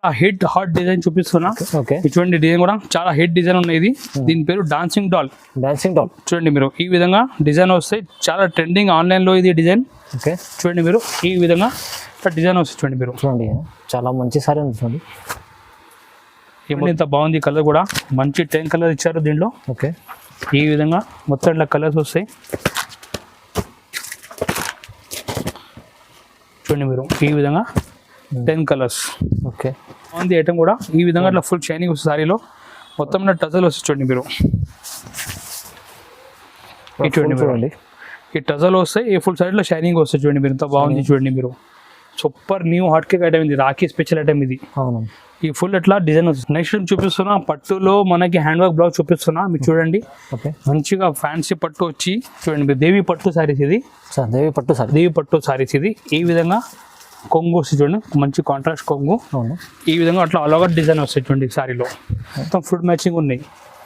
Hot design చూపిస్తున్నా. Okay ఇటువంటి design కూడా చాలా హిట్ డిజైన్ ఉన్నాయి. ఇది దీని పేరు డాన్సింగ్ డాల్. చూడండి మీరు ఈ విధంగా డిజైన్ వస్తాయి. చాలా ట్రెండింగ్ ఆన్లైన్ లో ఇది డిజైన్. ఓకే చూడండి మీరు ఈ విధంగా డిజైన్ వస్తుంది. చూడండి మీరు చూడండి చాలా మంచి సారీ ఉంది. చూడండి ఏమన్నా ఇంత బాగుంది. కలర్ కూడా మంచి 10 కలర్ ఇచ్చారు దీంట్లో. ఓకే ఈ విధంగా మొత్తం ఇట్లా కలర్స్ వస్తాయి. చూడండి మీరు ఈ విధంగా 10 కలర్స్. ఓకే బాగుంది ఐటమ్ కూడా. ఈ విధంగా ఇట్లా ఫుల్ షైనింగ్ వస్తుంది సారీలో. మొత్తం టజల్ వస్తుంది. చూడండి మీరు చూడండి ఈ టజల్ వస్తాయి. ఈ ఫుల్ సారీలో షైనింగ్ వస్తుంది. చూడండి మీరు ఎంత బాగుంది. చూడండి మీరు super new hot cake item ఇది. రాఖీ స్పెషల్ ఐటమ్ ఇది. అవును ఈ ఫుల్ ఎట్లా డిజైన్ వస్తుంది. నెక్స్ట్ చూపిస్తున్నా పట్టులో మనకి హ్యాండ్ వర్క్ బ్లౌజ్ చూపిస్తున్నా. మీరు చూడండి మంచిగా ఫ్యాన్సీ పట్టు వచ్చి చూడండి మీరు దేవి పట్టు సారీస్ ఇది. దేవి పట్టు సారీస్ ఇది. ఈ విధంగా కొంగు వస్తుంది. చూడండి మంచి కాంట్రాస్ట్ కొంగు. ఈ విధంగా అట్లా అలాగా డిజైన్ వస్తాయి. చూడండి సారీలో మొత్తం ఫుడ్ మ్యాచింగ్ ఉన్నాయి.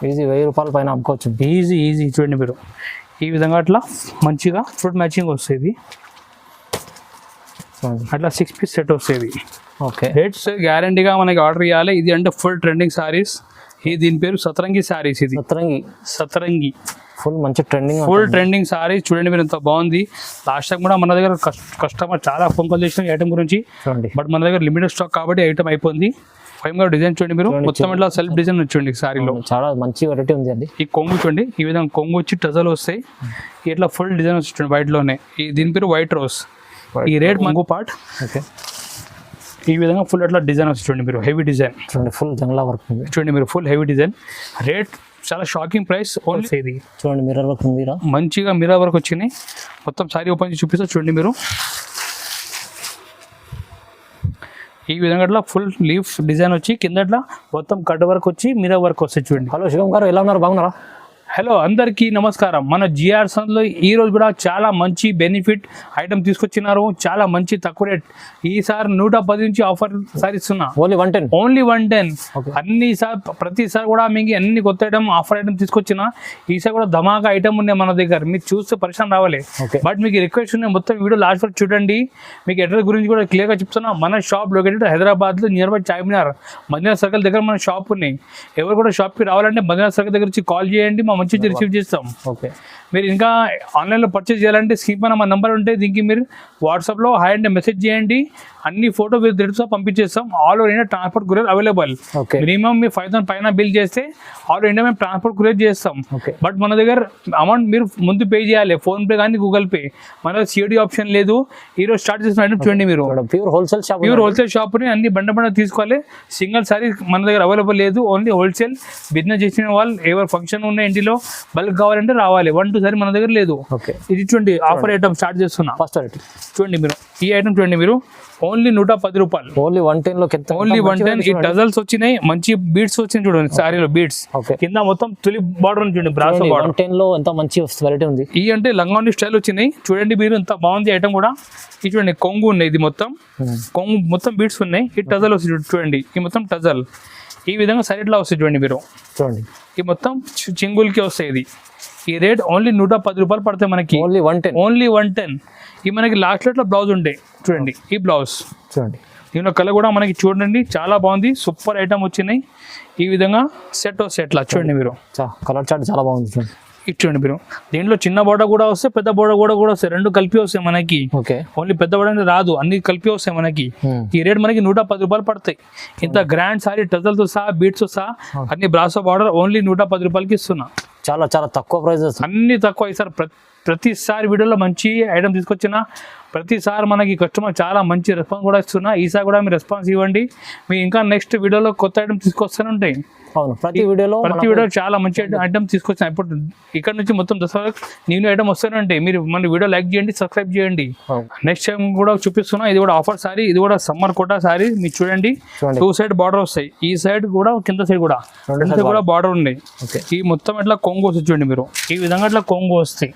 ఈజీ 1000 రూపాయల పైన అమ్ముకోవచ్చు. ఈజీ చూడండి మీరు ఈ విధంగా అట్లా మంచిగా ఫుడ్ మ్యాచింగ్ వస్తుంది. అట్లా 6 పీస్ సెట్ వస్తుంది. ఓకే రేట్స్ గ్యారంటీగా మనకి ఆర్డర్ ఇవ్వాలి. ఇది అంటే ఫుల్ ట్రెండింగ్ సారీస్. దీని పేరు సతరంగి సారీస్. ఇది సతరంగి ఫుల్ మంచి ట్రెండింగ్ సారీ. చూడండి మీరు ఎంత బాగుంది. లాస్ట్ టైం కూడా మన దగ్గర కస్టమర్ చాలా ఫోన్ కాల్ చేసిన ఐటమ్ గురించి. బట్ మన దగ్గర లిమిటెడ్ స్టాక్ కాబట్టి ఐటమ్ అయిపోయింది. ఫైవ్ డిజైన్ చూడండి మీరు మొత్తం ఇట్లా సెల్ఫ్ డిజైన్ వచ్చండి సారీలో. చాలా మంచి వెరైటీ ఉంది అండి. ఈ కొంగు చూడండి ఈ విధంగా కొంగు వచ్చి టజల్ వస్తాయి. ఇట్లా ఫుల్ డిజైన్ వచ్చి వైట్ లోనే. దీని పేరు వైట్ రోజ్. ఈ రేట్ మంగు పార్ట్. ఓకే ఈ విధంగా ఫుల్ అట్లా డిజైన్ వస్తుంది. చూడండి మీరు హెవీ డిజైన్. ఫుల్ జంగ్లా వర్క్ ఉంది. చూడండి మీరు ఫుల్ హెవీ డిజైన్. రేట్ చాలా షాకింగ్ ప్రైస్. ఓన్లీ ఇది చూడండి మిర్రర్ వర్క్ ఉంది. మంచిగా మిర్రర్ వర్క్ వచ్చినాయి. మొత్తం సారీ ఓపెన్ చేసి చూపిస్తా. చూడండి మీరు ఈ విధంగా అట్లా ఫుల్ లీఫ్ డిజైన్ వచ్చి కింద అట్లా మొత్తం కట్ వర్క్ వచ్చి మిర్రర్ వర్క్ వస్తాయి. చూడండి. హలో శివం గారు, ఎలా ఉన్నారు? బాగున్నారా? హలో అందరికీ నమస్కారం. మన జిఆర్ సన్లో ఈరోజు కూడా చాలా మంచి బెనిఫిట్ ఐటమ్ తీసుకొచ్చినారు. చాలా మంచి తక్కువ రేట్. ఈసారి 110 నుంచి ఆఫర్ సార్ ఇస్తున్నా. ఓన్లీ 110. అన్ని ప్రతిసారి కూడా మీకు అన్ని కొత్త ఐటమ్ ఆఫర్ ఐటమ్ తీసుకొచ్చిన. ఈసారి కూడా ధమాకా ఐటమ్ ఉన్నాయి మన దగ్గర. మీరు చూస్తే పరిశ్రమ రావాలి. బట్ మీకు రిక్వెస్ట్ ఉన్నాయి, మొత్తం వీడియో లాస్ట్ వరకు చూడండి. మీకు అడ్రస్ గురించి కూడా క్లియర్గా చెప్తున్నా. మన షాప్ లొకేటెడ్ హైదరాబాద్లో near by Charminar Madina circle దగ్గర మన షాప్ ఉన్నాయి. ఎవరు కూడా షాప్కి రావాలంటే మదీనా సర్కిల్ దగ్గర వచ్చి కాల్ చేయండి. మా మంచి రిసీవ్ చేస్తాం. ఓకే మీరు ఇంకా ఆన్లైన్లో పర్చేస్ చేయాలంటే స్క్రీన్ పైన మా నెంబర్ ఉంటే దీనికి మీరు వాట్సాప్లో హాయ్ అంటే మెసేజ్ చేయండి. అన్ని ఫోటో మీరు తెలుసా పంపించేస్తాం. All over India transport courier available. Minimum మీరు 5000 పైన బిల్ చేస్తే ఆల్ ఓవర్ ఇండియా మేము ట్రాన్స్పోర్ట్ కొరియర్ చేస్తాం. బట్ మన దగ్గర అమౌంట్ మీరు ముందు పే చేయాలి. ఫోన్పే కానీ గూగుల్ పే. మన దగ్గర సిఓడి ఆప్షన్ లేదు. ఈరోజు స్టార్ట్ చేసిన ఐటమ్ చూడండి మీరు. ప్యూర్ హోల్సేల్ షాప్ని అన్ని బండ తీసుకోవాలి. సింగిల్ సారీ మన దగ్గర అవైలబుల్ లేదు. ఓన్లీ హోల్సేల్ బిజినెస్ చేసిన వాళ్ళు ఎవరు ఫంక్షన్ ఉన్న ఇంటిలో బల్క్ కావాలంటే రావాలి. 1-2 సారీ మన దగ్గర లేదు. ఇది చూడండి ఆఫర్ ఐటమ్ స్టార్ట్ చేస్తున్నా. ఫస్ట్ చూడండి మీరు ఈ ఐటమ్ చూడండి మీరు ఓన్లీ 110 రూపాయలు. ఓన్లీ 110. ఓన్లీ 110. ఈ టజల్స్ వచ్చినాయి. మంచి బీడ్స్ వచ్చినాయి. చూడండి సారీలో బీడ్స్ కింద మొత్తం తులి బార్డర్ చూడండి. Brasso border. 110 లో ఎంత మంచి వెరైటీ ఉంది. ఈ అంటే లంగాని స్టైల్ వచ్చినాయి. చూడండి మీరు ఎంత బాగుంది ఐటమ్ కూడా. ఇది చూడండి కొంగు ఉన్నాయి. ఇది మొత్తం కొంగు మొత్తం బీడ్స్ ఉన్నాయి. ఈ టజల్ వస్తుంది చూడండి. ఈ మొత్తం టజల్ ఈ విధంగా సైడ్లా వస్తుంది. చూడండి మీరు చూడండి ఈ మొత్తం చింగుల్కి వస్తాయి. ఇది ఈ రేట్ ఓన్లీ 110 రూపాయలు పడతాయి మనకి. ఓన్లీ 110. ఈ మనకి లాస్ట్ రేట్లో బ్లౌజ్ ఉంటాయి. చూడండి ఈ బ్లౌజ్ చూడండి. దీనిలో కలర్ కూడా మనకి చూడండి చాలా బాగుంది. సూపర్ ఐటమ్ వచ్చినాయి. ఈ విధంగా సెట్ వస్తాయి. ఎట్లా చూడండి మీరు కలర్ చార్ట్ చాలా బాగుంది. చూడండి మీరు దీంట్లో చిన్న బోర్డర్ కూడా వస్తాయి, పెద్ద బోర్డర్ కూడా వస్తాయి. రెండు కలిపి వస్తాయి మనకి. ఓన్లీ పెద్ద బోర్డర్ రాదు, అన్ని కలిపి వస్తాయి మనకి. ఈ రేట్ మనకి 110 రూపాయలు పడతాయి. ఇంత గ్రాండ్ సారీ టజల్తో సహా బీట్స్ సహా అన్ని బ్రాసో బార్డర్ ఓన్లీ 110 రూపాయలకి ఇస్తున్నా. చాలా చాలా తక్కువ ప్రైజెస్. అన్ని తక్కువ. ఈసారి ప్రతిసారి వీడియోలో మంచి ఐటమ్ తీసుకొచ్చిన ప్రతిసారి మనకి కస్టమర్ చాలా మంచి రెస్పాన్స్ కూడా ఇస్తున్నా. ఈసారి కూడా మీరు రెస్పాన్స్ ఇవ్వండి. మీ ఇంకా నెక్స్ట్ వీడియోలో కొత్త ఐటమ్ తీసుకొస్తూనే ఉంటాయి. ప్రతి వీడియోలో చాలా మంచి ఐటమ్ తీసుకొచ్చిన. ఇప్పుడు ఇక్కడ నుంచి మొత్తం దసరా న్యూ ఐటమ్ వస్తూనే ఉంటాయి. మీరు మన వీడియో లైక్ చేయండి, సబ్స్క్రైబ్ చేయండి. నెక్స్ట్ టైం కూడా చూపిస్తున్నా. ఇది కూడా ఆఫర్ సారీ. ఇది కూడా సమ్మర్ కోటా సారీ. మీరు చూడండి 2 సైడ్ బార్డర్ వస్తాయి. ఈ సైడ్ కూడా కింద సైడ్ కూడా బార్డర్ ఉన్నాయి. ఈ మొత్తం ఇట్లా కొంగు వస్తుంది. చూడండి మీరు ఈ విధంగా ఇట్లా కొంగు వస్తాయి.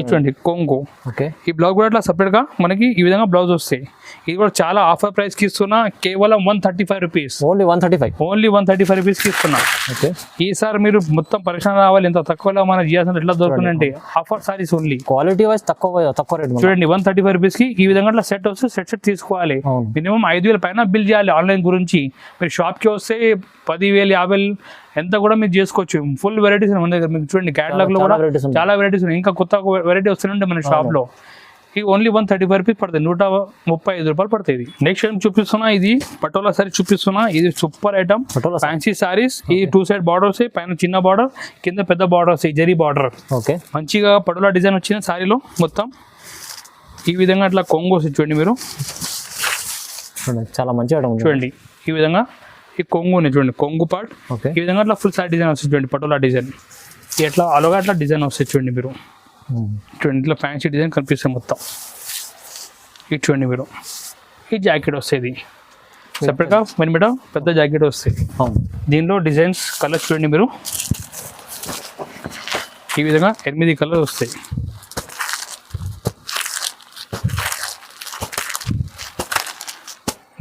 ఇటువంటి కొంగు. ఓకే. ఈ బ్లౌజ్ కూడా అట్లా separate గా మనకి ఈ విధంగా బ్లౌజ్ వస్తాయి. ఇది కూడా చాలా ఆఫర్ ప్రైస్ కి ఇస్తున్నా, కేవలం 135 రూపీస్. ఓన్లీ 135. ఓన్లీ 135 రూపీస్ కి ఇస్తున్నా. ఓకే. ఈసారి మీరు మొత్తం పరిశ్రమ రావాలి, ఇంత తక్కువలో మన జియాస్ ఎట్లా దొరుకుతుందంటే offer saris only. Quality wise తక్కువ రేట్. చూడండి 135 రూపీస్ కి ఈ విధంగా సెట్ వస్తే సెట్ తీసుకోవాలి. అవును. మినిమం 5,000 పైన బిల్ చేయాలి ఆన్లైన్ గురించి. మీరు షాప్ కి వస్తే 10,000 50,000 ఎంత కూడా మీరు చేసుకోవచ్చు. ఫుల్ వెరైటీస్ మన దగ్గర మీకు చూడండి, క్యాటలాగ్ లో కూడా చాలా వెరైటీస్ ఉన్నాయి. ఇంకా కొత్త వెరైటీ వస్తుంటే మన షాప్ లో ఈ ఓన్లీ 135 రూపీస్ పడుతుంది, 135 రూపాయలు పడుతుంది. నెక్స్ట్ ఐటమ్ చూపిస్తున్నా, ఇది పటోలా సారీ చూపిస్తున్నా. ఇది సూపర్ ఐటమ్, ఫ్యాన్సీ సారీస్. ఈ 2 సైడ్ బార్డర్ వస్తాయి, పైన చిన్న బార్డర్, కింద పెద్ద బార్డర్ వస్తాయి, జరీ బార్డర్. ఓకే. మంచిగా పటోలా డిజైన్ వచ్చిన సారీలో మొత్తం ఈ విధంగా అట్లా కొంగు వస్తుంది. చూడండి మీరు, చాలా మంచి ఐటమ్ చూడండి ఈ విధంగా ఈ కొంగు ఉంది చూడండి, కొంగు పార్ట్. ఓకే. ఈ విధంగా అట్లా ఫుల్ సారీ డిజైన్ వస్తుంది చూడండి, పటోలా డిజైన్. ఎట్లా అలోగా అట్లా డిజైన్ వస్తుంది చూడండి మీరు. చూడండి ఇట్లా ఫ్యాన్సీ డిజైన్ కనిపిస్తుంది మొత్తం. ఇది చూడండి మీరు, ఈ జాకెట్ వస్తుంది సెపరేట్గా మీద పెద్ద జాకెట్ వస్తుంది. దీనిలో డిజైన్స్ కలర్స్ చూడండి మీరు, ఈ విధంగా 8 కలర్స్ వస్తాయి.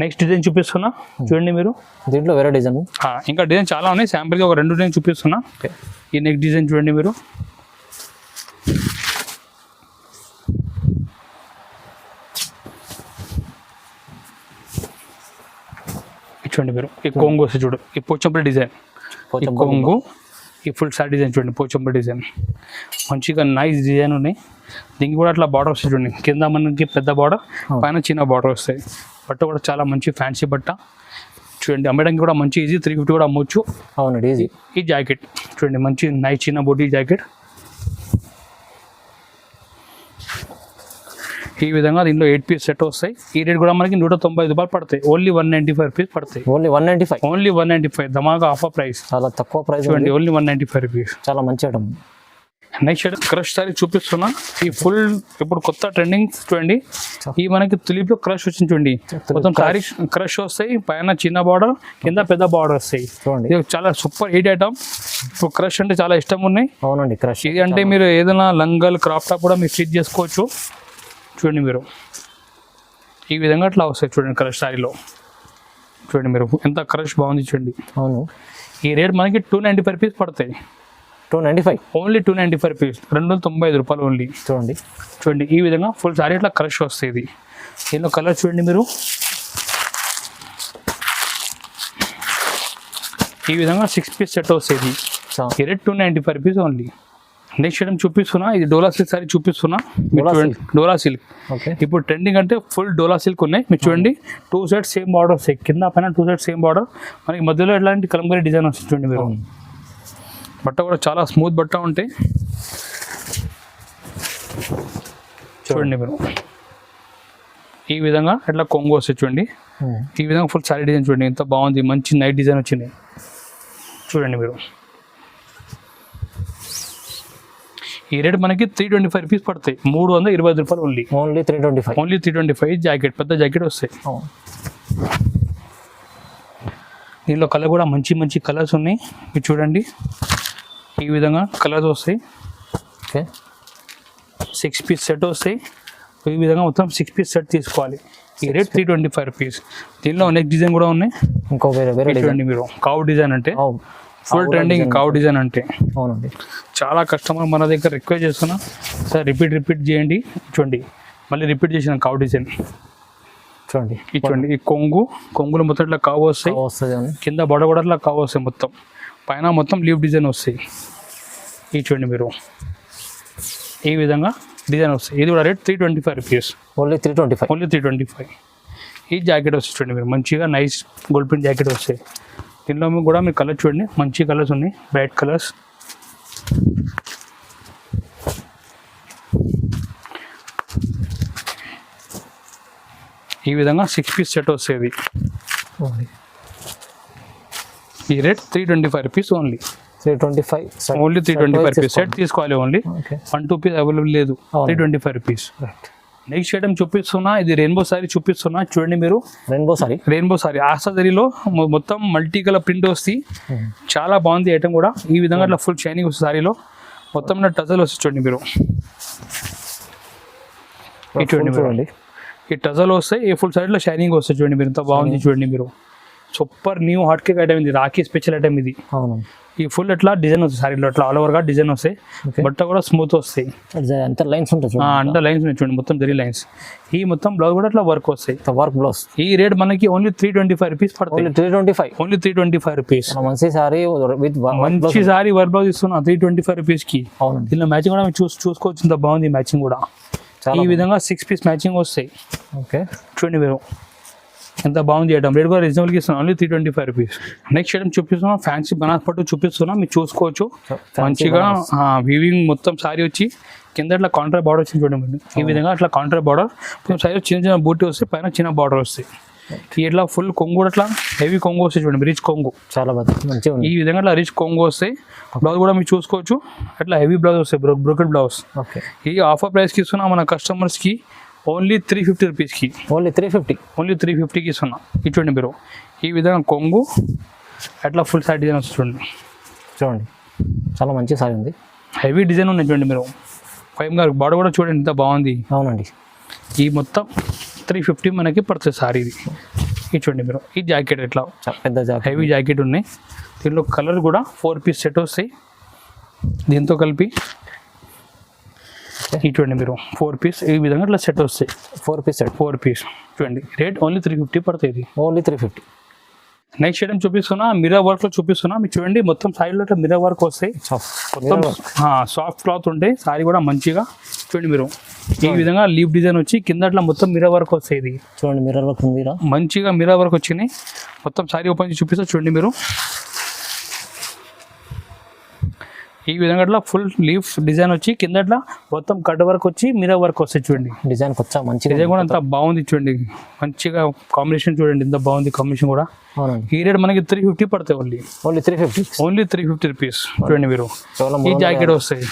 నెక్స్ట్ డిజైన్ చూపిస్తున్నా చూడండి మీరు. దీంట్లో వేరే డిజైన్ ఇంకా డిజైన్ చాలా ఉన్నాయి, శాంపుల్గా ఒక 2 డిజైన్ చూపిస్తున్నా. ఈ నెక్స్ట్ డిజైన్ చూడండి మీరు, చూడండి మీరు. ఈ కొంగు వస్తుంది చూడు, ఈ పోచంపల్లి డిజైన్. ఈ కొంగు, ఈ ఫుల్ సారీ డిజైన్ చూడండి, పోచంపల్లి డిజైన్. మంచిగా నైస్ డిజైన్ ఉన్నాయి. దీనికి కూడా అట్లా బార్డర్ వస్తుంది చూడండి, కింద మనకి పెద్ద బార్డర్, పైన చిన్న బార్డర్ వస్తాయి. బట్ట కూడా చాలా మంచి ఫ్యాన్సీ బట్ట చూడండి, అమ్మడానికి కూడా మంచి ఈజీ, 350 కూడా అమ్మొచ్చు. అవునండి ఈజీ. ఈ జాకెట్ చూడండి, మంచి నైస్ చిన్న బోటీ జాకెట్. ఈ విధంగా దీంట్లో 8 పీస్ సెట్ వస్తాయి. ఈ రేట్ కూడా మనకి 195 రూపాయలు పడతాయి. ఓన్లీ 195 రూపీస్ పడతాయి. ఓన్లీ 195. ఓన్లీ 195 ధమాగా ఆఫర్ ప్రైస్, చాలా తక్కువ ప్రైస్ చూడండి. ఓన్లీ 195 రూపీస్, చాలా మంచి ఐటమ్. నెక్స్ట్ క్రష్ సారీ చూపిస్తున్నా. ఈ ఫుల్ ఇప్పుడు కొత్త ట్రెండింగ్ చూడండి, ఈ మనకి తులిప్ లో క్రష్ వచ్చింది చూడండి. మొత్తం సారీ క్రష్ వస్తాయి, పైన చిన్న బార్డర్, కింద పెద్ద బార్డర్ వస్తాయి. చూడండి ఇది చాలా సూపర్ హిట్ ఐటమ్. ఇప్పుడు క్రష్ అంటే చాలా ఇష్టం ఉన్నాయి. అవునండి క్రష్. ఇది అంటే మీరు ఏదైనా లంగల్ క్రాప్ టాప్ కూడా మీరు స్టిచ్ చేసుకోవచ్చు. చూడండి మీరు, ఈ విధంగా అట్లా వస్తాయి చూడండి క్రష్ సారీలో. చూడండి మీరు ఎంత క్రష్ బాగుంది చూడండి. అవును. ఈ రేట్ మనకి 295 రూపీస్ పడతాయి. 295 ఓన్లీ 295 రూపీస్, 295 రూపాయలు ఓన్లీ. చూడండి చూడండి ఈ విధంగా ఫుల్ సారీ ఇట్లా క్రష్ వస్తుంది. దీనిలో కలర్ చూడండి మీరు, ఈ విధంగా 6 పీస్ సెట్ వస్తుంది. ఈ rate 295 rupees only. Next item చూపిస్తున్నా, ఇది డోలా సిల్క్ సారీ చూపిస్తున్నా. డోలా సిల్క్ ఇప్పుడు ట్రెండింగ్ అంటే ఫుల్ డోలా సిల్క్ ఉన్నాయి. మీరు చూడండి 2 సైడ్స్ సేమ్ బార్డర్ వస్తాయి, కింద పైన 2 సైడ్స్ సేమ్ బార్డర్. మనకి మధ్యలో ఎట్లాంటి కలంకారీ డిజైన్ వస్తుంది చూడండి మీరు. బట్ట కూడా చాలా స్మూత్ బట్ట ఉంటాయి. చూడండి మీరు, ఈ విధంగా ఎట్లా కొంగు వస్తుంది చూడండి. ఈ విధంగా ఫుల్ సారీ డిజైన్ చూడండి ఎంత బాగుంది, మంచి నైట్ డిజైన్ వచ్చింది చూడండి మీరు. ఈ రేట్ మనకి 325 రూపీస్ పడతాయి, 325 రూపాయలు ఓన్లీ. ఓన్లీ 325. ఓన్లీ 325. జాకెట్ పెద్ద జాకెట్ వస్తాయి. దీనిలో కలర్ కూడా మంచి మంచి కలర్స్ ఉన్నాయి. మీరు చూడండి ఈ విధంగా కలర్స్ వస్తాయి. ఓకే. 6 పీస్ సెట్ వస్తాయి. ఈ విధంగా మొత్తం 6 పీస్ సెట్ తీసుకోవాలి. ఈ రేట్ 325 రూపీస్. దీనిలో నెక్స్ట్ డిజైన్ కూడా ఉన్నాయి. ఇంకో వేరే చూడండి మీరు, కావ్ డిజైన్ అంటే ఫుల్ ట్రెండింగ్ కావ్ డిజైన్ అంటే. అవునండి. చాలా కస్టమర్ మన దగ్గర రిక్వెస్ట్ చేస్తున్నా, సార్ రిపీట్ చేయండి. చూడండి మళ్ళీ రిపీట్ చేసిన కావ్ డిజైన్ చూడండి. చూడండి ఈ కొంగులు మొత్తం ఇట్లా కావు వస్తాయి, కింద బొడ ఇట్లా కావు వస్తాయి, మొత్తం పైన మొత్తం లీవ్ డిజైన్ వస్తాయి. ఇది చూడండి మీరు, ఈ విధంగా డిజైన్ వస్తాయి. ఇది కూడా రేట్ 325 రూపీస్. ఓన్లీ 325. ఓన్లీ 325. ఈ జాకెట్ వస్తుంది చూడండి మీరు, మంచిగా నైస్ గోల్డ్ ప్రింట్ జాకెట్ వస్తాయి. దీనిలో కూడా మీరు కలర్ చూడండి, మంచి కలర్స్ ఉన్నాయి, బ్రైట్ కలర్స్. ఈ విధంగా 6 పీస్ సెట్ వస్తుంది. ఈ rate 325 rupees only. 325. Only 325 rupees set తీసుకోవాలి. ఓన్లీ 1-2 పీస్ అవైలబుల్ లేదు. 325 రూపీస్. నెక్స్ట్ ఐటమ్ చూపిస్తున్నా, ఇది రెయిన్బో సారీ చూపిస్తున్నా. చూడండి మీరు, రెయిన్బో సారీ ఆసాదరిలో మొత్తం మల్టీ కలర్ ప్రింట్ వస్తుంది. చాలా బాగుంది ఐటమ్ కూడా. ఈ విధంగా అట్లా ఫుల్ షైనింగ్ వస్తుంది సారీలో. మొత్తం నా టజల్ వస్తుంది చూడండి మీరు. ఈ చూడండి మీరు, చూడండి ఈ టజల్ వస్తాయి, ఈ ఫుల్ సైడ్లో షైనింగ్ వస్తుంది చూడండి మీరు, ఎంత బాగుంది చూడండి మీరు. Super new hot cake item ఇది, రాఖీ స్పెషల్ ఐటమ్ ఇది. అవును. ఈ ఫుల్ ఎట్లా డిజైన్ వస్తుంది సారీలో, అట్లా ఆల్ ఓవర్గా డిజైన్ వస్తాయి, బట్ట కూడా స్మూత్ వస్తాయి, అంత లైన్స్ ఉంటాయి చూడండి. అంత లైన్స్ ఉన్నాయి చూడండి, మొత్తం జరీ లైన్స్. ఈ మొత్తం బ్లౌజ్ కూడా అట్లా వర్క్ వస్తాయి, వర్క్ బ్లౌజ్. ఈ రేట్ మనకి ఓన్లీ 325 రూపీస్ పడుతుంది. 325 ఓన్లీ 325 రూపీస్. మంచి సారీ విత్ మంచి సారీ వర్క్ బ్లౌజ్ ఇస్తున్నా 325 రూపీస్కి. అవును. దీనిలో మ్యాచింగ్ కూడా మీరు చూసుకోవచ్చు, ఇంత బాగుంది మ్యాచింగ్ కూడా. ఈ విధంగా 6 పీస్ మ్యాచింగ్ వస్తాయి. ఓకే చూడండి మీరు ఎంత బాగుంది ఐటమ్, రేట్ కూడా రీజనబుల్గా ఇస్తున్నాం, ఓన్లీ 325 రూపీస్. నెక్స్ట్ ఐటమ్ చూపిస్తున్నాం, ఫ్యాన్సీ బనాస్ పట్టు చూపిస్తున్నా, మీరు చూసుకోవచ్చు. మంచిగా వీవింగ్ మొత్తం సారీ వచ్చి కింద ఇట్లా కాంట్రా బార్డర్ వచ్చింది చూడండి మీరు. ఈ విధంగా అట్లా కాంట్రా బార్డర్, సారీ చిన్న చిన్న బూటీ వస్తాయి, పైన చిన్న బార్డర్ వస్తాయి. ఇట్లా ఫుల్ కొంగు కూడా అట్లా హెవీ కొంగు వస్తాయి చూడండి, రిచ్ కొంగు. చాలా మంచిగా ఉంది. ఈ విధంగా అట్లా రిచ్ కొంగు వస్తాయి. బ్లౌజ్ కూడా మీరు చూసుకోవచ్చు, అట్లా హెవీ బ్లౌజ్ వస్తాయి, బ్రోకెట్ బ్లౌజ్. ఓకే. ఈ ఆఫర్ ప్రైస్కి ఇస్తున్నా మన కస్టమర్స్కి ఓన్లీ 350 రూపీస్కి. ఓన్లీ 350కి ఇస్తున్నా. ఇది చూడండి మీరు, ఈ విధంగా కొంగు అట్లా ఫుల్ సైడ్ డిజైన్ వస్తుంది చూడండి, చాలా మంచి సారీ ఉంది, హెవీ డిజైన్ ఉన్నాయి చూడండి మీరు. ఫైవ్ గారు బాడీ కూడా చూడండి ఎంత బాగుంది. అవునండి. ఈ మొత్తం 350 మనకి పడుతుంది సారీ ఇది. ఇది చూడండి మీరు, ఈ జాకెట్ ఎట్లా పెద్ద జాకెట్, హెవీ జాకెట్ ఉన్నాయి. దీనిలో కలర్ కూడా 4 పీస్ సెట్ వస్తాయి దీంతో కలిపి. ఈ చూడండి మీరు 4 పీస్ ఈ విధంగా ఇట్లా సెట్ వస్తాయి. 4 పీస్ సెట్, 4 పీస్ చూడండి, రేట్ ఓన్లీ 350 పడుతుంది. ఓన్లీ 350. నెక్స్ట్ ఐటమ్ చూపిస్తున్నా, మిర్రర్ వర్క్ లో చూపిస్తున్నా, మీరు చూడండి మొత్తం సారీలో మిర్రర్ వర్క్ వస్తాయి, మొత్తం సాఫ్ట్ క్లాత్ ఉంటాయి. సారీ కూడా మంచిగా చూడండి మీరు, ఈ విధంగా లీఫ్ డిజైన్ వచ్చి కింద అట్లా మొత్తం మిర్రర్ వర్క్ వస్తాయి. ఇది చూడండి మిర్రర్ వర్క్ ఉంది, మంచిగా మిర్రర్ వర్క్ వచ్చినాయి. మొత్తం సారీ ఓపెన్ చేసి చూపిస్తా చూడండి మీరు. ఈ విధంగా అట్లా ఫుల్ లీఫ్ డిజైన్ వచ్చి కింద అట్లా మొత్తం కట్ వర్క్ వచ్చి మిర్రర్ వర్క్ వస్తాయి చూడండి. డిజైన్ కొత్త మంచి డిజైన్ కూడా అంత బాగుంది చూడండి, మంచిగా కాంబినేషన్ చూడండి ఎంత బాగుంది కాంబినేషన్ కూడా. ఈ రేట్ మనకి 350 పడతాయి ఓన్లీ. ఓన్లీ 350 రూపీస్ చూడండి మీరు. ఈ జాకెట్ వస్తాయి,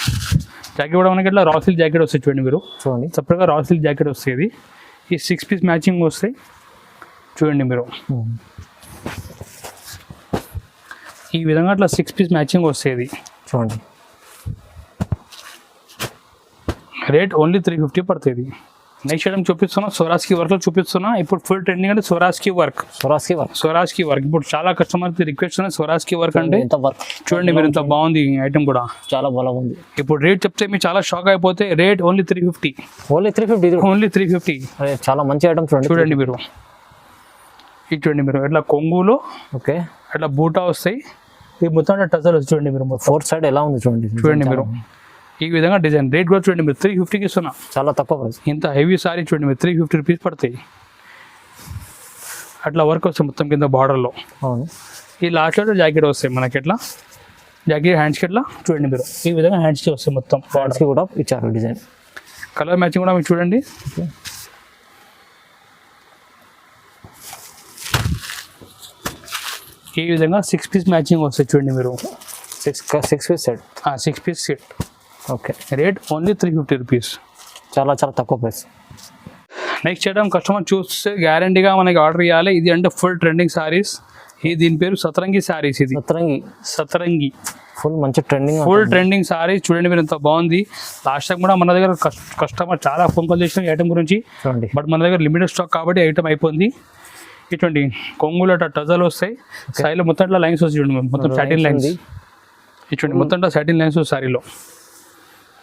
జాకెట్ కూడా మనకి ఇట్లా రా సిల్క్ జాకెట్ వస్తాయి చూడండి మీరు. చూడండి సపరేట్గా రా సిల్క్ జాకెట్ వస్తుంది. ఈ 6 పీస్ మ్యాచింగ్ వస్తాయి చూడండి మీరు. ఈ విధంగా అట్లా 6 పీస్ మ్యాచింగ్ వస్తుంది చూడండి, రేట్ ఓన్లీ 350 పడుతుంది. నెక్స్ట్ ఐటమ్ చూపిస్తున్నా, స్వరాజ్కి వర్క్లో చూపిస్తున్నా. ఇప్పుడు ఫుల్ ట్రెండింగ్ అంటే స్వరాజ్కి వర్క్. ఇప్పుడు చాలా కస్టమర్కి రిక్వెస్ట్ ఉన్నాయి స్వరాజ్కి వర్క్ అంటే. చూడండి మీరు ఎంత బాగుంది ఐటమ్ కూడా, చాలా బాగుంది. ఇప్పుడు రేట్ చెప్తే మీరు చాలా షాక్ అయిపోతే, రేట్ ఓన్లీ 350. ఓన్లీ 350. చాలా మంచి ఐటమ్ చూడండి మీరు. ఇది చూడండి మీరు, ఇట్లా కొంగులో ఓకే అట్లా బూటా వస్తాయి. ఈ మొత్తం టజల్ వస్తుంది చూడండి మీరు. 4 సైడ్ ఎలా ఉంది చూడండి మీరు, ఈ విధంగా డిజైన్. రేట్ కూడా చూడండి మీరు 350కి ఇస్తున్నా, చాలా తక్కువ ప్రైస్. ఇంత హెవీ సారీ చూడండి మీరు 350 రూపీస్ పడతాయి. అట్లా వర్క్ వస్తాయి మొత్తం కింద బార్డర్లో. అవును. ఈ లాస్ట్లో జాకెట్ వస్తాయి మనకి, ఎట్లా జాకెట్ హ్యాండ్స్కి ఎట్లా చూడండి మీరు. ఈ విధంగా హ్యాండ్స్కి వస్తాయి మొత్తం, హ్యాండ్స్కి కూడా ఇచ్చారు డిజైన్. కలర్ మ్యాచింగ్ కూడా మీరు చూడండి. ఈ విధంగా 6 పీస్ మ్యాచింగ్ వస్తాయి చూడండి మీరు. 6 piece set. 6 piece set. Okay. Rate only 350 rupees. చాలా తక్కువ ప్రైస్. నెక్స్ట్ ఐటమ్ కస్టమర్ చూస్తే గ్యారంటీగా మనకి ఆర్డర్ ఇవ్వాలి. ఇది అంటే ఫుల్ ట్రెండింగ్ సారీస్. దీని పేరు సతరంగి సారీస్. ఇది సతరంగి ఫుల్ మంచి ట్రెండింగ్ సారీస్ చూడండి మీరు ఎంత బాగుంది. లాస్ట్ టైం కూడా మన దగ్గర కస్టమర్ చాలా ఫోన్ కాల్ చేసిన ఐటమ్ గురించి, బట్ మన దగ్గర లిమిటెడ్ స్టాక్ కాబట్టి ఐటమ్ అయిపోయింది. ఇటువంటి కొంగులు అట్లా టజల్ వస్తాయి, సారీలో మొత్తం ఇట్లా లైన్స్ వస్తాయి చూడండి, మొత్తం సాటిన్ లైన్స్. ఇటువంటి మొత్తం ఇట్లా సాటిన్ లైన్స్ సారీలో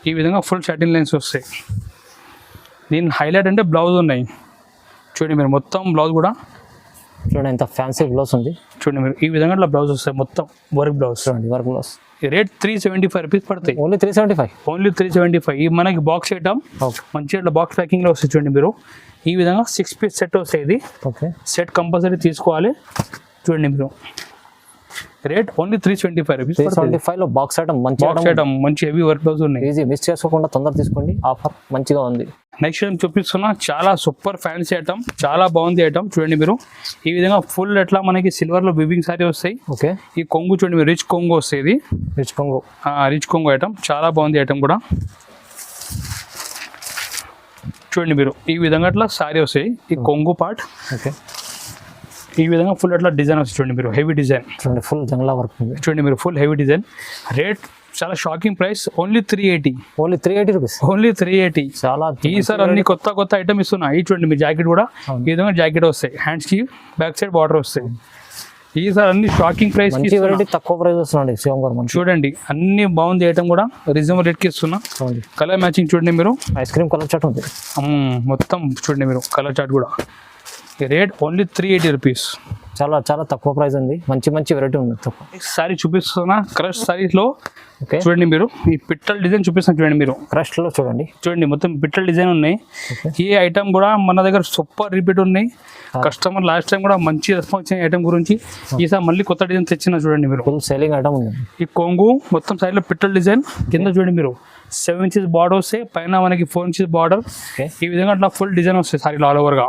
ఈ విధంగా ఫుల్ సాటిన్ లైన్స్ వస్తాయి. దీని హైలైట్ అంటే బ్లౌజ్ ఉన్నాయి చూడండి మీరు. మొత్తం బ్లౌజ్ కూడా చూడండి ఎంత ఫ్యాన్సీ బ్లౌజ్ ఉంది చూడండి మీరు. ఈ విధంగా ఇట్లా బ్లౌజ్ వస్తాయి మొత్తం వర్క్ బ్లౌజ్. చూడండి వర్క్ బ్లౌజ్. రేట్ 375 రూపీస్ పడతాయి. ఓన్లీ 375. ఈ మనకి బాక్స్ ఐటమ్ మంచిగా ఇట్లా బాక్స్ ప్యాకింగ్లో వస్తాయి చూడండి మీరు. ఈ విధంగా 6 పీస్ సెట్ వస్తాయి. ఇది ఓకే, సెట్ కంపల్సరీ తీసుకోవాలి చూడండి మీరు. Rate only 375 rupees. 375లో బాక్స్ ఐటమ్ మంచి హెవీ వర్క్ బ్లౌజ్ ఉన్నాయి. ఈజీ, మిస్ చేసుకోకుండా తొందర తీసుకోండి, ఆఫర్ మంచిగా ఉంది. నెక్స్ట్ ఐటమ్ చూపిస్తున్నా, చాలా సూపర్ ఫ్యాన్సీ ఐటమ్, చాలా బాగుంది ఐటమ్ చూడండి మీరు. ఈ విధంగా ఫుల్ ఎట్లా మనకి సిల్వర్ లో వివింగ్ సారీ వస్తాయి. ఓకే, ఈ కొంగు చూడండి మీరు, రిచ్ కొంగు వస్తుంది. రిచ్ కొంగు ఐటమ్ చాలా బాగుంది ఐటమ్ కూడా చూడండి మీరు. ఈ విధంగా అట్లా సారీ వస్తాయి. ఈ కొంగు పార్ట్ ఓకే, ఈ విధంగా ఫుల్ అట్లా డిజైన్ వస్తుంది చూడండి మీరు. హెవీ డిజైన్ చూడండి, ఫుల్ జంగ్లా వర్క్ ఉంది చూడండి మీరు, ఫుల్ హెవీ డిజైన్. రేట్ చాలా shocking price, only 380. Only 380 rupees. Only 380. చాలా ఈసారి అన్ని కొత్త ఐటమ్ ఇస్తున్నా. ఈ చూడండి మీ జాకెట్ కూడా ఈ విధంగా జాకెట్ వస్తాయి, హ్యాండ్స్ కి బ్యాక్ సైడ్ బార్డర్ వస్తాయి. ఈసారి అన్ని షాకింగ్ ప్రైస్ మంచి వెరైటీ, తక్కువ ప్రైస్ వస్తున్నాండి శివం గారు. మంచి చూడండి అన్ని బాగుంది ఐటమ్ కూడా, రీజనబుల్ రేట్ కి ఇస్తున్నా. కలర్ మ్యాచింగ్ చూడండి మీరు, ఐస్ క్రీమ్ కలర్ చాట్ ఉంది మొత్తం చూడండి మీరు, కలర్ చాట్ కూడా. ఈ రేట్ ఓన్లీ 380 రూపీస్. చాలా చాలా తక్కువ ప్రైస్ ఉంది, మంచి వెరైటీ ఉంది. సారీ చూపిస్తున్నా క్రష్ సారీస్ లో. ఓకే చూడండి మీరు, ఈ పిట్టల డిజైన్ చూపిస్తాను చూడండి మీరు. క్రష్ లో చూడండి మొత్తం పిట్టల డిజైన్ ఉన్నాయి. ఈ ఐటమ్ కూడా మన దగ్గర సూపర్ రిపీట్ ఉన్నాయి. కస్టమర్ లాస్ట్ టైం కూడా మంచి రెస్పాన్స్ ఇచ్చిన ఐటమ్ గురించి ఈసారి మళ్ళీ కొత్త డిజైన్ తెచ్చిన చూడండి మీరు. ఫుల్ సేలింగ్ ఐటమ్ ఉంది. ఈ కొంగు మొత్తం సైడ్ లో పిట్టల డిజైన్, కింద చూడండి మీరు 7 inches బార్డర్ వస్తాయి, పైన మనకి 4 inches బార్డర్. ఈ విధంగా అట్లా ఫుల్ డిజైన్ వస్తాయి సారీలో ఆల్ ఓవర్ గా.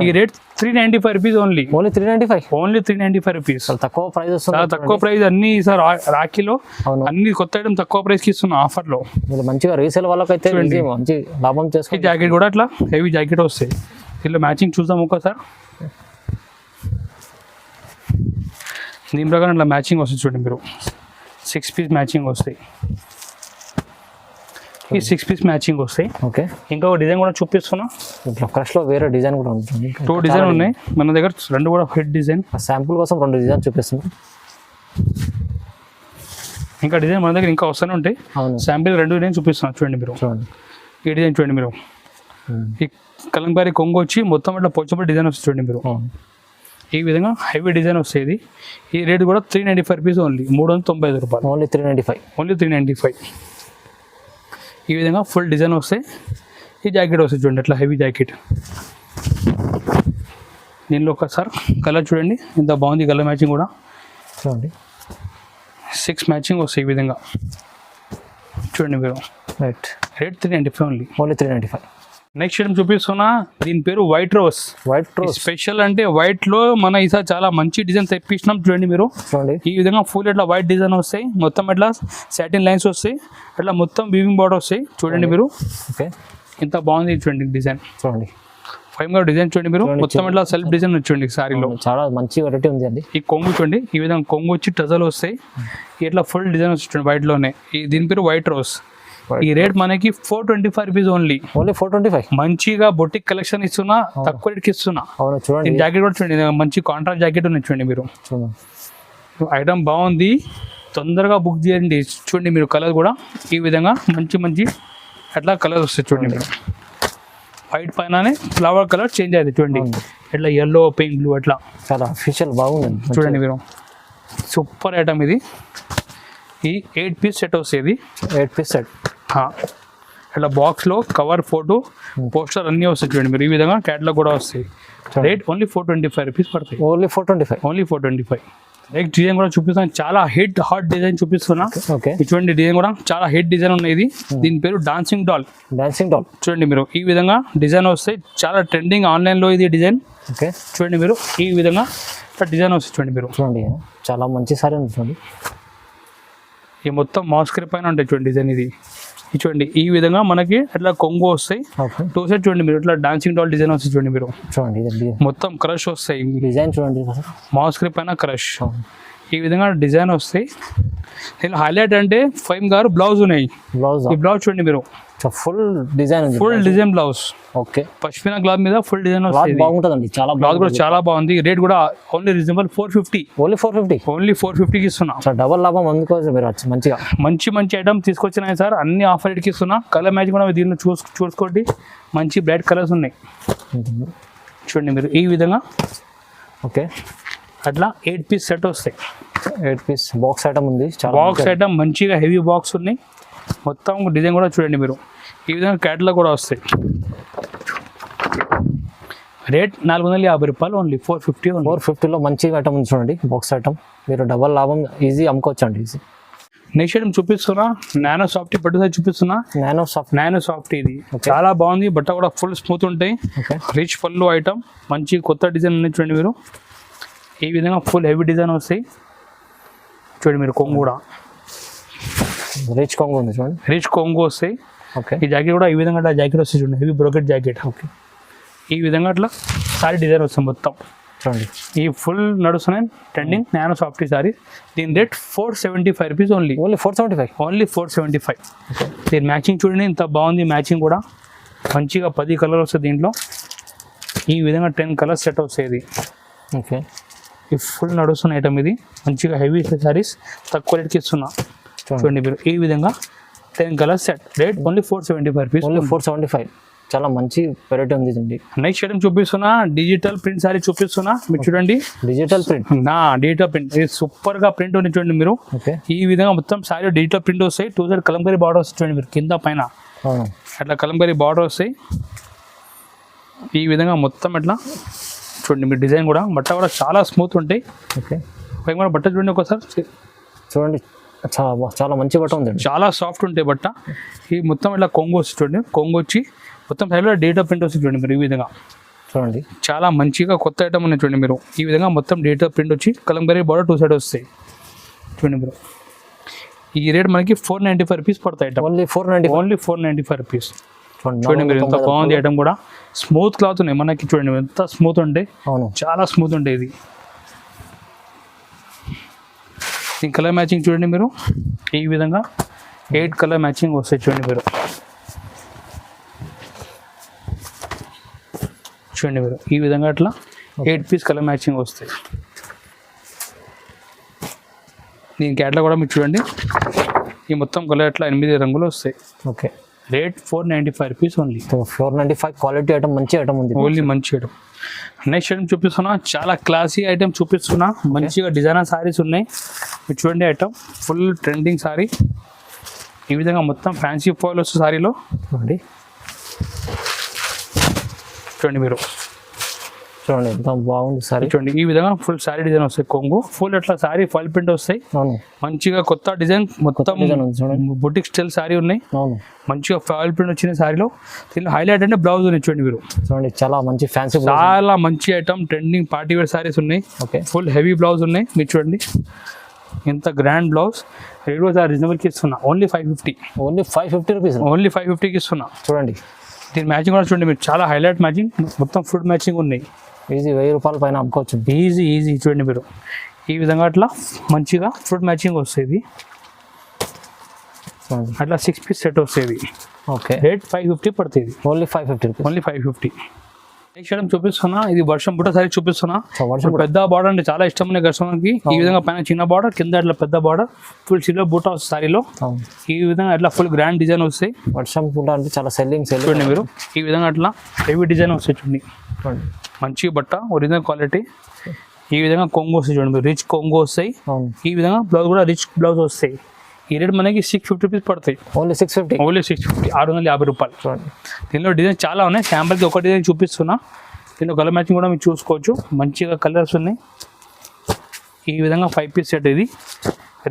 ఈ rate 395 rupees only. Only 395. Only 395 rupees. తక్కువ ప్రైస్ వస్తుంది. చాలా తక్కువ ప్రైస్ అన్ని సార్. రాఖీలో అన్ని కొత్త ఐటమ్ తక్కువ ప్రైస్ కి ఇస్తున్నా ఆఫర్ లో. మంచిగా రీసేల్ వాళ్ళకైతే మంచి లాభం చేసుకోండి. ఈ జాకెట్ కూడా అట్లా హెవీ జాకెట్ వస్తాయి. దీనిలో మ్యాచింగ్ చూద్దాం ఒకసారి. దీని ప్రకారం ఇట్లా మ్యాచింగ్ వస్తుంది చూడండి మీరు. 6 piece మ్యాచింగ్ వస్తాయి. ఈ 6 piece మ్యాచింగ్ వస్తాయి. ఓకే, ఇంకా డిజైన్ కూడా చూపిస్తున్నా. ఇట్లా క్రష్ లో వేరే డిజైన్ కూడా ఉంటుంది. 2 డిజైన్ ఉన్నాయి మన దగ్గర, 2 కూడా హెడ్ డిజైన్. శాంపుల్ కోసం 2 డిజైన్ చూపిస్తున్నాం. ఇంకా డిజైన్ మన దగ్గర ఇంకా వస్తూనే ఉంటాయి. శాంపుల్ 2 డిజైన్ చూపిస్తున్నాను చూడండి మీరు. ఈ డిజైన్ చూడండి మీరు. ఈ కలంకారీ కొంగు వచ్చి మొత్తం ఇట్లా పోచంపల్లి డిజైన్ వస్తుంది చూడండి మీరు. ఈ విధంగా హెవీ డిజైన్ వస్తుంది. ఈ రేట్ కూడా 395 రూపీస్ ఓన్లీ. 395 రూపాయలు. ఓన్లీ 395. ఓన్లీ 395. ఈ విధంగా ఫుల్ డిజైన్ వస్తాయి. ఈ జాకెట్ వస్తుంది చూడండి అట్లా హెవీ జాకెట్. దీనిలో ఒకసారి కలర్ చూడండి ఎంత బాగుంది, కలర్ మ్యాచింగ్ కూడా చూడండి. 6 మ్యాచింగ్ వస్తాయి ఈ విధంగా చూడండి మీరు. Right, rate 395 only. Only 395. Next item చూపిస్తున్నా. దీని పేరు white rose. White rose special అంటే వైట్ లో మన ఈసారి చాలా మంచి డిజైన్ తెప్పించినాం చూడండి మీరు. ఈ విధంగా ఫుల్ ఇట్లా వైట్ డిజైన్ వస్తాయి, మొత్తం ఇట్లా సాటిన్ లైన్స్ వస్తాయి, అట్లా మొత్తం వీవింగ్ బార్డర్ వస్తాయి చూడండి మీరు. ఓకే, ఎంత బాగుంది చూడండి డిజైన్. చూడండి ఫైవ్ గా డిజైన్ చూడండి మీరు, మొత్తం ఇట్లా సెల్ఫ్ డిజైన్ చూడండి సారీలో. చాలా మంచి వెరైటీ ఉంది అండి. ఈ కొంగు చూడండి, ఈ విధంగా కొంగు వచ్చి టజల్ వస్తాయి, ఇట్లా ఫుల్ డిజైన్ వస్తుంది వైట్ లోనే. దీని పేరు వైట్ రోజ్. ఈ రేట్ మనకి 425 రూపీస్ ఓన్లీ. ఓన్లీ 425. మంచిగా బొటిక్ కలెక్షన్ ఇస్తున్నా, తక్కువ రేట్కి ఇస్తున్నా. అవును చూడండి. జాకెట్ కూడా చూడండి, మంచి కాంట్రాస్ట్ జాకెట్ ఉంది చూడండి మీరు. ఐటమ్ బాగుంది, తొందరగా బుక్ చేయండి. చూడండి మీరు కలర్ కూడా ఈ విధంగా మంచి అట్లా కలర్ వస్తాయి చూడండి మీరు. వైట్ పైననే ఫ్లవర్ కలర్ చేంజ్ అవుతుంది చూడండి, ఇట్లా ఎల్లో, పింక్, బ్లూ అట్లా. చాలా అఫీషియల్ బాగుంది చూడండి మీరు. సూపర్ ఐటమ్ ఇది. ఈ 8 piece సెట్ వస్తుంది. 8 piece సెట్. ఇట్లా బాక్స్లో కవర్, ఫోటో, పోస్టర్ అన్నీ వస్తాయి చూడండి మీరు. ఈ విధంగా క్యాటలాగ్ కూడా వస్తాయి. రేట్ ఓన్లీ 425 రూపీస్ పడతాయి. ఓన్లీ 425. ఓన్లీ 425. నెక్స్ట్ డిజైన్ కూడా చూపిస్తాను, చాలా హాట్ డిజైన్ చూపిస్తున్నా. ఓకే, ఇటువంటి డిజైన్ కూడా చాలా డిజైన్ ఉన్నాయి. ఇది దీని పేరు డాన్సింగ్ డాల్. చూడండి మీరు, ఈ విధంగా డిజైన్ వస్తాయి. చాలా ట్రెండింగ్ ఆన్లైన్లో ఇది డిజైన్. ఓకే, చూడండి మీరు, ఈ విధంగా డిజైన్ వస్తాయి చూడండి మీరు. చూడండి చాలా మంచి సారీ ఉంది చూడండి. ఈ మొత్తం మాస్కర్ పైన ఉంటాయి చూడండి డిజైన్. ఇది చూడండి ఈ విధంగా మనకి అట్లా కొంగు వస్తాయి. 2 సైడ్ చూడండి మీరు, ఇట్లా డాన్సింగ్ డాల్ డిజైన్ వస్తాయి చూడండి మీరు. చూడండి మొత్తం క్రష్ వస్తాయి, డిజైన్ చూడండి, మాస్కర్ పైన క్రష్. ఈ విధంగా డిజైన్ వస్తాయి. దీనిలో హైలైట్ అంటే ఫైమ్ గారు బ్లౌజ్ ఉన్నాయి. ఈ బ్లౌజ్ చూడండి మీరు, full design, full design blouse. Okay, pashmina cloth మీద ఫుల్ డిజైన్ వస్తుంది. బాగుంటుందండి, చాలా బ్లౌజ్ కూడా చాలా బాగుంది. రేట్ కూడా ఓన్లీ రీజనబుల్ 450. ఓన్లీ 450. ఓన్లీ 450కి ఇస్తున్నా. డబల్ లాభం అందుకోవచ్చు మీరు మంచిగా. మంచి ఐటమ్ తీసుకొచ్చినాయి సార్, అన్ని ఆఫర్ రేట్కి ఇస్తున్నా. కలర్ మ్యాచ్ కూడా దీనిలో చూసుకోండి, మంచి బ్రైట్ కలర్స్ ఉన్నాయి చూడండి మీరు. ఈ విధంగా ఓకే, అట్లా 8 piece సెట్ వస్తాయి. 8 piece బాక్స్ ఐటమ్ ఉంది. బాక్స్ ఐటమ్ మంచిగా హెవీ బాక్స్ ఉన్నాయి. మొత్తం డిజైన్ కూడా చూడండి మీరు. ఈ విధంగా క్యాటలాగ్ కూడా వస్తాయి. రేట్ 450 రూపాయలు ఓన్లీ. 450. 450లో మంచి ఐటమ్ ఉంది చూడండి, బాక్స్ ఐటమ్. మీరు డబల్ లాభం ఈజీ అమ్ముకోవచ్చు అండి, ఈజీ. నెక్స్ట్ ఐటమ్ చూపిస్తున్నా, నానో సాఫ్ట్ పట్టు సైజ్ చూపిస్తున్నా. నానో సాఫ్ట్ ఇది చాలా బాగుంది. బట్ట కూడా ఫుల్ స్మూత్ ఉంటాయి. రిచ్ పళ్ళు ఐటమ్, మంచి కొత్త డిజైన్ ఉన్నాయి చూడండి మీరు. ఈ విధంగా ఫుల్ హెవీ డిజైన్ వస్తాయి చూడండి మీరు. కొంగు కూడా రిచ్ కొంగు ఉంది చూడండి, రిచ్ కొంగు వస్తాయి. ఓకే, ఈ జాకెట్ కూడా ఈ విధంగా జాకెట్ వస్తుంది చూడండి, హెవీ బ్రోకెట్ జాకెట్. ఓకే, ఈ విధంగా అట్లా సారీ డిజైన్ వస్తుంది మొత్తం. చూడండి ఈ ఫుల్ నడుస్తున్నాయి ట్రెండింగ్ నానో సాఫ్ట్ సారీస్. దీని rate 475 rupees only. Only 475. Only 475. దీని మ్యాచింగ్ చూడండి ఇంత బాగుంది. మ్యాచింగ్ కూడా మంచిగా 10 కలర్ వస్తుంది దీంట్లో. ఈ విధంగా 10 కలర్స్ సెట్ వస్తాయి. ఓకే, ఈ ఫుల్ నడుస్తున్న ఐటమ్ ఇది. మంచిగా హెవీ సారీస్ తక్కువ రేట్కి ఇస్తున్నా. చూడండి మీరు ఈ విధంగా 10 colours set. Rate only 475 rupees. Only 475. చాలా మంచి వెరైటీ ఉంది అండి. నెక్స్ట్ ఐటమ్ చూపిస్తున్నా, డిజిటల్ ప్రింట్ సారీ చూపిస్తున్నా. మీరు చూడండి డిజిటల్ ప్రింట్. డిజిటల్ ప్రింట్ ఇది సూపర్ గా ప్రింట్ ఉంది చూడండి మీరు. ఓకే, ఈ విధంగా మొత్తం సారీ డిజిటల్ ప్రింట్ వస్తాయి. 2 సైడ్ కలంకారీ బార్డర్ వస్తాయి చూడండి మీరు, కింద పైన అట్లా కలంకారీ బార్డర్ వస్తాయి. ఈ విధంగా మొత్తం అట్లా చూడండి మీరు. డిజైన్ కూడా బట్ట కూడా చాలా స్మూత్ ఉంటాయి. ఓకే, పైన కూడా బట్ట చూడండి ఒకసారి చూడండి. చాలా మంచి బట్ట ఉందండి. చాలా సాఫ్ట్ ఉంటాయి బట్ట. ఈ మొత్తం ఇట్లా కొంగు వస్తుంది చూడండి. కొంగు వచ్చి మొత్తం సైడ్లో డేటా ప్రింట్ వస్తుంది చూడండి మీరు. ఈ విధంగా చూడండి చాలా మంచిగా కొత్త ఐటమ్ ఉన్నాయి చూడండి మీరు. ఈ విధంగా మొత్తం డేటా ప్రింట్ వచ్చి కలంకారీ బార్డర్ 2 సైడ్ వస్తాయి చూడండి మీరు. ఈ రేట్ మనకి 495 రూపీస్ పడతాయి. ఓన్లీ 490. Only 495 rupees. చూడండి మీరు ఎంత బాగుంది ఐటమ్ కూడా. స్మూత్ క్లాత్ ఉన్నాయి మనకి చూడండి ఎంత స్మూత్ ఉంటాయి. అవును, చాలా స్మూత్ ఉంటాయి ఇది. ఈ కలర్ మ్యాచింగ్ చూడండి మీరు. ఈ విధంగా 8 కలర్ మ్యాచింగ్ వస్తాయి చూడండి మీరు. చూడండి మీరు ఈ విధంగా అట్లా 8 పీస్ కలర్ మ్యాచింగ్ వస్తాయి. దీనికి అట్లా కూడా మీరు చూడండి ఈ మొత్తం కలర్ అట్లా 8 రంగులు వస్తాయి. Okay, rate 495 rupees only. 495. Quality item, మంచి ఐటమ్ ఉంది. ఓన్లీ మంచి ఐటమ్. నెక్స్ట్ ఐటమ్ చూపిస్తున్నా, చాలా క్లాసీ ఐటమ్ చూపిస్తున్నా. మంచిగా డిజైనర్ సారీస్ ఉన్నాయి. మీరు చూడండి ఐటమ్ ఫుల్ ట్రెండింగ్ సారీ. ఈ విధంగా మొత్తం ఫ్యాన్సీ ఫాల్ వస్తుంది సారీలో. చూడండి మీరు. చూడండి ఎంత బాగుంది సారీ. చూడండి ఈ విధంగా ఫుల్ సారీ డిజైన్ వస్తాయి. కొంగు ఫుల్ అట్లా సారీ ఫాల్ ప్రింట్ వస్తాయి. అవును, మంచిగా కొత్త డిజైన్ మొత్తం బుటిక్ స్టైల్ సారీ ఉన్నాయి. అవును, మంచిగా ఫాల్ ప్రింట్ వచ్చిన సారీలో. దీనిలో హైలైట్ అంటే బ్లౌజ్ ఉన్నాయి చూడండి మీరు. చూడండి చాలా మంచి ఫ్యాన్సీ, చాలా మంచి item trending party wear saris ఉన్నాయి. ఓకే, ఫుల్ హెవీ బ్లౌజ్ ఉన్నాయి. మీరు చూడండి ఎంత గ్రాండ్ బ్లౌజ్. రేట్ కూడా రీజనబుల్కి ఇస్తున్నా. ఓన్లీ 550. Only 550 rupees. ఓన్లీ 550కి ఇస్తున్నా. చూడండి దీని మ్యాచింగ్ కూడా చూడండి మీరు. చాలా హైలైట్ మ్యాచింగ్, మొత్తం ఫుడ్ మ్యాచింగ్ ఉన్నాయి. ఈజీ 1000 రూపాయల పైన అమ్ముకోవచ్చు. ఈజీ చూడండి మీరు. ఈ విధంగా అట్లా మంచిగా ఫుడ్ మ్యాచింగ్ వస్తుంది. అట్లా 6 పీస్ సెట్ వస్తుంది. ఓకే, రేట్ 550 పడుతుంది. Only 550 rupees. Only 550. Next item చూపిస్తున్నా. ఇది వర్షం బుట్ట సారీ చూపిస్తున్నా. వర్షం పెద్ద బార్డర్ అంటే చాలా ఇష్టం ఉన్నాయి కస్టమర్కి. ఈ విధంగా పైన చిన్న బార్డర్, కింద అట్లా పెద్ద బార్డర్, ఫుల్ సిల్వర్ బూట వస్తుంది సారీలో. ఈ విధంగా అట్లా ఫుల్ గ్రాండ్ డిజైన్ వస్తాయి. వర్షం బుట్ట అంటే చాలా సెల్లింగ్ చూడండి మీరు. ఈ విధంగా అట్లా హెవీ డిజైన్ వస్తాయి చూడండి. మంచి బట్ట, ఒరిజినల్ క్వాలిటీ. ఈ విధంగా కొంగు వస్తాయి చూడండి మీరు. రిచ్ కొంగు వస్తాయి. ఈ విధంగా బ్లౌజ్ కూడా రిచ్ బ్లౌజ్ వస్తాయి. ఈ రేట్ మనకి 650 రూపీస్ పడతాయి. ఓన్లీ 650. ఓన్లీ 650. 650 రూపాయలు. చూడండి దీనిలో డిజైన్ చాలా ఉన్నాయి. శాంపుల్కి ఒక డిజైన్ చూపిస్తున్నా. దీనిలో కలర్ మ్యాచింగ్ కూడా మీరు చూసుకోవచ్చు. మంచిగా కలర్స్ ఉన్నాయి. ఈ విధంగా 5 పీస్ సెట్. ఇది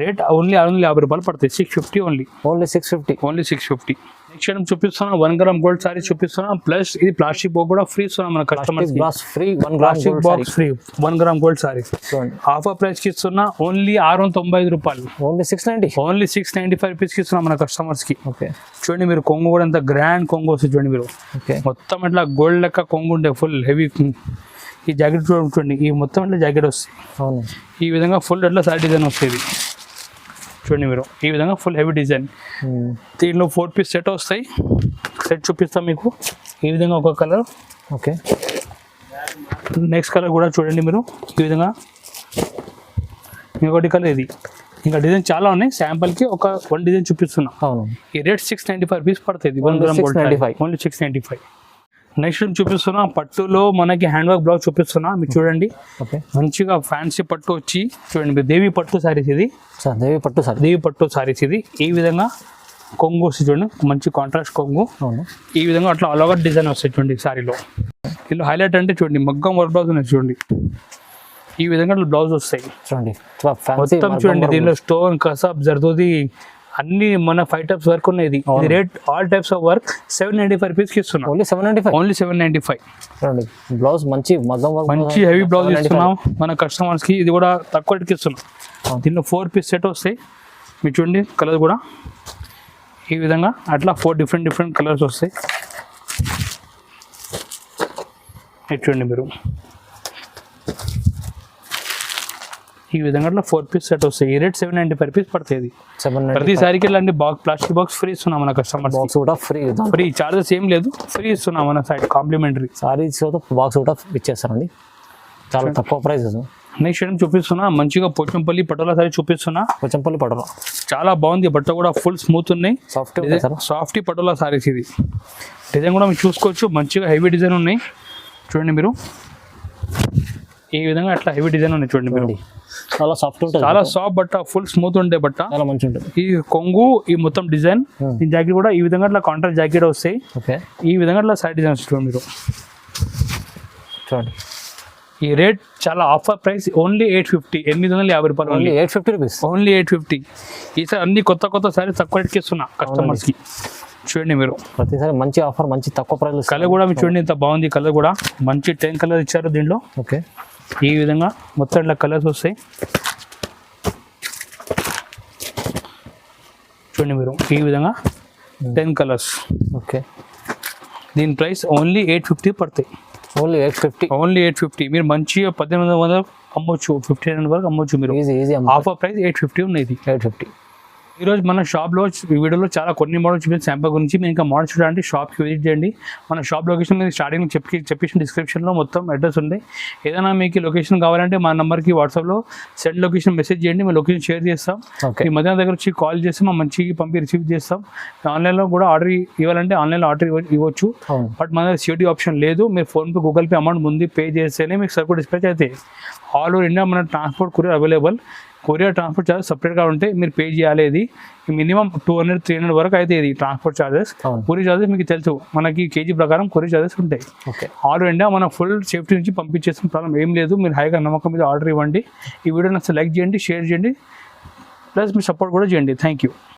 రేట్ ఓన్లీ 650 రూపాయలు పడుతుంది. 650 only. Only 650. Only 650. Next item చూపిస్తున్నా. 1 గ్రామ్ గోల్డ్ సారీ చూపిస్తున్నా. ప్లస్ ఇది ప్లాస్టిక్ బాక్స్ కూడా ఫ్రీ ఇస్తున్నా మన customers. Free 1 gram plastic box free. 1 gram gold sorry offer price కి ఇస్తున్నా. ఓన్లీ 695 రూపాయలు. ఓన్లీ 690. ఓన్లీ 695 రూపీస్ కి ఇస్తున్నా మన కస్టమర్స్ కి. ఓకే, చూడండి మీరు. కొంగు కూడా ఎంత గ్రాండ్ కొంగు వస్తుంది చూడండి మీరు. ఓకే, మొత్తం ఇట్లా గోల్డ్ లెక్క కొంగు ఉంటే ఫుల్ హెవీ. ఈ జాకెట్ చూడండి. ఈ మొత్తం ఇట్లా జాకెట్ వస్తుంది. అవును, ఈ విధంగా ఫుల్ అట్లా సారీ డిజైన్ వస్తుంది చూడండి మీరు. ఈ విధంగా ఫుల్ హెవీ డిజైన్. దీనిలో 4 పీస్ సెట్ వస్తాయి. సెట్ చూపిస్తాం మీకు. ఈ విధంగా ఒక కలర్. ఓకే, నెక్స్ట్ కలర్ కూడా చూడండి మీరు. ఈ విధంగా ఇంకొకటి కలర్. ఇది ఇంకా డిజైన్ చాలా ఉన్నాయి. శాంపుల్కి ఒక 1 డిజైన్ చూపిస్తున్నా. అవును, ఈ రేట్ 695 రూపీస్ పడుతుంది. 1 గ్రామ్ గోల్డ్. ఓన్లీ 695. నెక్స్ట్ చూపిస్తున్నా. పట్టులో మనకి హ్యాండ్ వర్క్ బ్లౌజ్ చూపిస్తున్నా. మీరు చూడండి. ఓకే, మంచిగా ఫ్యాన్సీ పట్టు వచ్చి చూడండి మీరు. దేవి పట్టు సారీస్ ఇది. దేవి పట్టు సారీ. దేవి పట్టు సారీస్ ఇది. ఈ విధంగా కొంగు వస్తుంది చూడండి. మంచి కాంట్రాస్ట్ కొంగు. అవును, ఈ విధంగా అట్లా ఆల్ ఓవర్ డిజైన్ వస్తాయి చూడండి సారీలో. దీనిలో హైలైట్ అంటే చూడండి మగ్గం వర్క్ బ్లౌజ్ ఉన్నాయి చూడండి. ఈ విధంగా బ్లౌజ్ వస్తాయి చూడండి. మొత్తం చూడండి. దీనిలో స్టోన్, కసబ్, జర్దోది అన్ని మన 5 టైప్స్ వర్క్ ఉన్నాయి. ఇది rate all types of work 795 rupees కి ఇస్తున్నాం. ఓన్లీ 795. ఓన్లీ 795. చూడండి బ్లౌజ్ మంచి మగ్గం వర్క్, మంచి హెవీ బ్లౌజ్ ఇస్తున్నాం మన కస్టమర్స్ కి. ఇది కూడా తక్కువ రేట్కి ఇస్తున్నాం. దీనిలో 4 పీస్ సెట్ వస్తాయి. మీరు చూడండి కలర్ కూడా ఈ విధంగా అట్లా 4 డిఫరెంట్ కలర్స్ వస్తాయి. ఇది చూడండి మీరు. ఈ విధంగా అట్లా 4 పీస్ సెట్ వస్తాయి. ఈ రేట్ 795 రూపీస్ పడుతుంది. 790 ప్రతిసారికి ఇలాంటి ప్లాస్టిక్ బాక్స్ ఫ్రీ ఇస్తున్నాం మన కస్టమర్స్. బాక్స్ కూడా ఫ్రీ. ఫ్రీ చార్జెస్ ఏం లేదు, ఫ్రీ ఇస్తున్నాం మన సైడ్ కాంప్లిమెంటరీ. సారీస్ బాక్స్ కూడా ఇచ్చేస్తారండి, చాలా తక్కువ ప్రైసెస్. నెక్స్ట్ ఐటమ్ చూపిస్తున్నా, మంచిగా పోచంపల్లి పటోలా సారీ చూపిస్తున్నా. కొంచెంపల్లి పడవ చాలా బాగుంది, బట్ట కూడా ఫుల్ స్మూత్ ఉన్నాయి, సాఫ్ట్ సాఫ్ట్ పటోలా సారీస్. ఇది డిజైన్ కూడా మీరు చూసుకోవచ్చు, మంచిగా హెవీ డిజైన్ ఉన్నాయి. చూడండి మీరు ఈ విధంగా అట్లా హెవీ డిజైన్ ఉన్నాయి. చూడండి మీరు చాలా సాఫ్ట్ ఉంటుంది, చాలా సాఫ్ట్ బట్ట, ఫుల్ స్మూత్ ఉండే బట్ట, చాలా మంచి ఉంటుంది. ఈ కొంగు ఈ మొత్తం డిజైన్, ఈ జాకెట్ కూడా ఈ విధంగా అట్లా కాంట్రాస్ట్ జాకెట్ వస్తాయి. ఓకే, ఈ విధంగా అట్లా సైడ్ డిజైన్ చూడండి మీరు. చూడండి ఈ రేట్ చాలా ఆఫర్ ప్రైస్, ఓన్లీ 850, 850 రూపాయలు. Only 850 rupees, only 850. ఈసారి అన్ని కొత్త సారీస్ తక్కువ రేట్కి ఇస్తున్నా కస్టమర్స్కి. చూడండి మీరు ప్రతిసారి మంచి ఆఫర్, మంచి తక్కువ ప్రైస్. కలర్ కూడా మీరు చూడండి ఎంత బాగుంది, కలర్ కూడా మంచి 10 కలర్ ఇచ్చారు దీంట్లో. ఓకే, ఈ విధంగా మొత్తం ఇట్లా కలర్స్ వస్తాయి. చూడండి మీరు ఈ విధంగా 10 కలర్స్. ఓకే, దీని ప్రైస్ ఓన్లీ 850 పడతాయి. Only 850, only 850. మీరు మంచిగా 1800 అమ్మొచ్చు, 1500 వరకు అమ్మొచ్చు మీరు. ఈజీ ఆఫర్ ప్రైస్ 850 ఉంది ఇది. 850. ఈరోజు మన షాప్లో ఈ వీడియోలో చాలా కొన్ని మోడల్స్ చూపించి శాంపుల్ గురించి. మీరు ఇంకా మోడల్స్ చూడండి, షాప్కి విజిట్ చేయండి. మన షాప్ లొకేషన్ మీరు స్టార్టింగ్ చెప్పేసిన డిస్క్రిప్షన్లో మొత్తం అడ్రస్ ఉంది. ఏదైనా మీకు లొకేషన్ కావాలంటే మా నెంబర్కి వాట్సాప్లో సెండ్ లొకేషన్ మెసేజ్ చేయండి, మేము లొకేషన్ షేర్ చేస్తాం. ఓకే, ఈ మధ్య దగ్గర వచ్చి కాల్ చేస్తే మా మంచిగా పంపి రిసీవ్ చేస్తాం. ఆన్లైన్లో కూడా ఆర్డర్ ఇవ్వాలంటే ఆన్లైన్లో ఆర్డర్ ఇవ్వచ్చు, అవును. బట్ మన దగ్గర సిఓడి ఆప్షన్ లేదు. మీరు ఫోన్పే, గూగుల్ పే అమౌంట్ ముందు పే చేస్తేనే మీకు సరుకు డిస్పాచ్ అవుతాయి. ఆల్ ఓవర్ ఇండియా మన transport courier available. Courier transport charges సపరేట్గా ఉంటాయి, మీరు పే చేయాలి. ఇది మినిమం 200-300 వరకు అయితే ఇది ట్రాన్స్పోర్ట్ ఛార్జెస్. కొరియర్ ఛార్జెస్ మీకు తెలుసు, మనకి కేజీ ప్రకారం కొరియర్ ఛార్జెస్ ఉంటాయి. ఓకే, ఆల్ ఇండియా మన ఫుల్ సేఫ్టీ నుంచి పంపించేసిన ప్రాబ్లం ఏం లేదు. మీరు హైగా నమ్మకం మీద ఆర్డర్ ఇవ్వండి. ఈ వీడియోని అసలు లైక్ చేయండి, షేర్ చేయండి, ప్లస్ మీ సపోర్ట్ కూడా చేయండి. Thank you.